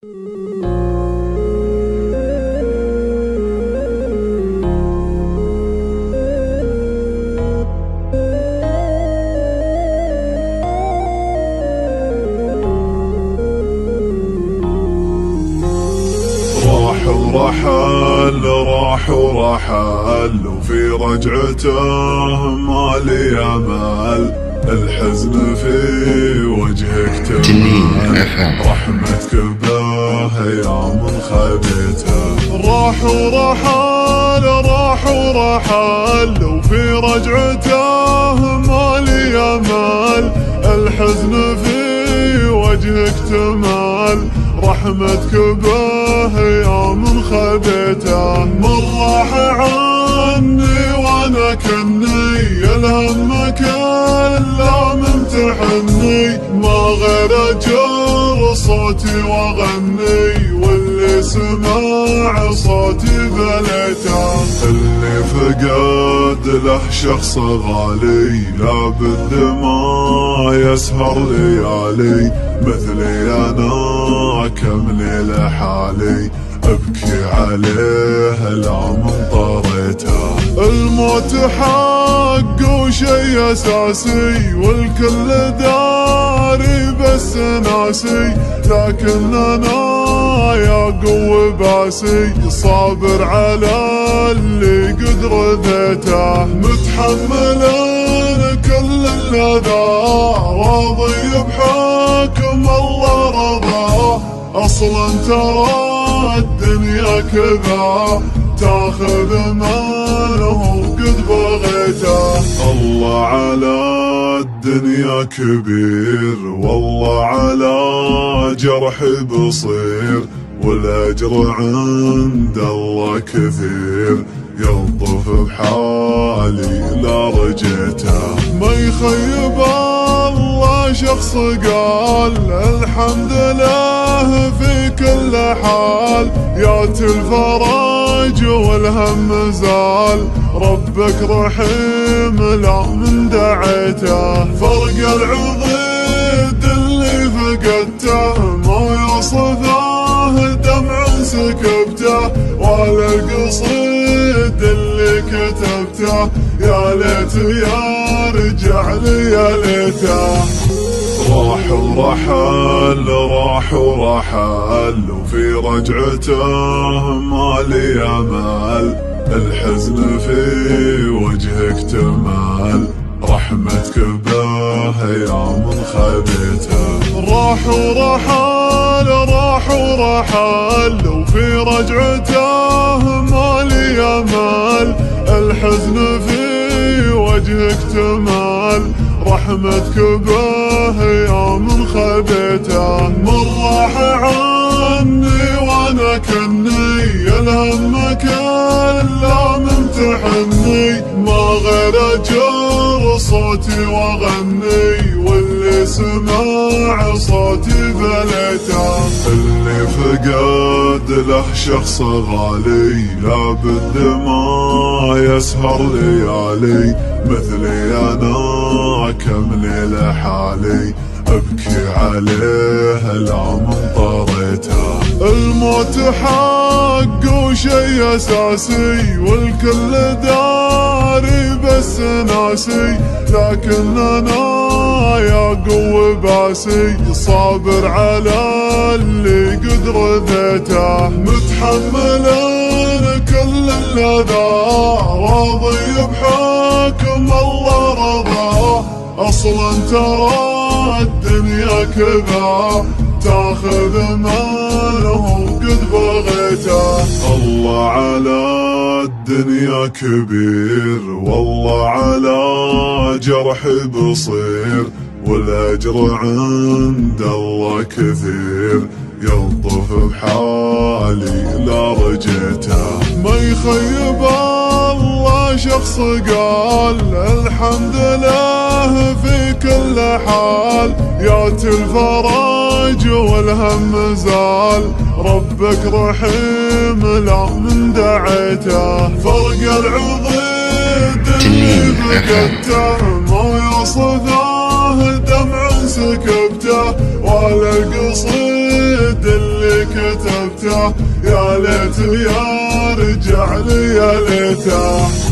راح ورحل وفي رجعته ما لي امل، الحزن في وجهك تمل، رحمتك به ايام خبيته. راح ورحل وفي رجعته ما لي امل، الحزن في وجهك تمل، رحمتك به يوم خبيته. من راح عني وانا كني الهم كله ممتحني، ما غير اجر صوتي واغني، واللي سمع صوتي بليته. اللي فقد له شخص غالي لابد ما يسهر ليالي، مثلي انا كم ليلة حالي ابكي عليه لا من طريته. الموت حق وشي اساسي والكل داري بس ناسي، لكن انا يا قوي باسي صابر على اللي قد رذيته. متحمل كل الاذى راضي بحكم الله رضاه، اصلا ترى الدنيا كذا تاخذ ماله قد بغيته. الله على الدنيا كبير والله على جرحي بصير، والاجر عند الله كثير يلطف بحالي لا رجيته. ما يخيب الله شخص قال الحمد لله في كل حال، ياتي الفرج والهم زال، ربك رحيم لا من دعيته. فرق العضيد اللي فقدته ما يوصفه دمع سكبته، ولا القصيد اللي كتبته يا ليت يا رجع لي يا ليته. راح ورحل وفي رجعته ما لي امل، الحزن في وجهك تمل، رحمتك به يوم خبيته. راح ورحل وفي رجعته ما لي امل، الحزن في وجهك تمل، رحمتك به يوم خبيته. من راح عني وانا كني الهم كله ممتحني، ما غير اجر صوتي واغني، واللي سمع صوتي بليته. اللي فقد له شخص غالي لابد ما يسهر ليالي، مثلي انا كم ليلة حالي ابكي عليه لا من طريته. الموت حق وشي اساسي والكل داري بس ناسي، لكن انا يا قوي باسي صابر على اللي قد رذيته. متحمل كل الاذى راضي بحكم الله رضاه، اصلا ترى الدنيا كذا تاخذ ماله قد بغيته. الله على الدنيا كبير والله على جرحي بصير، والاجر عند الله كثير يلطف بحالي لا رجيته. ما يخيب الله شخص قال الحمد لله في كل حال، ياتي الفرج والهم زال، ربك رحيم لا من دعيته. فرق العضيد اللي فقدته ما يوصفه دمع سكبته، ولا القصيد اللي ليته، يا ليت يا رجع لي يا ليته.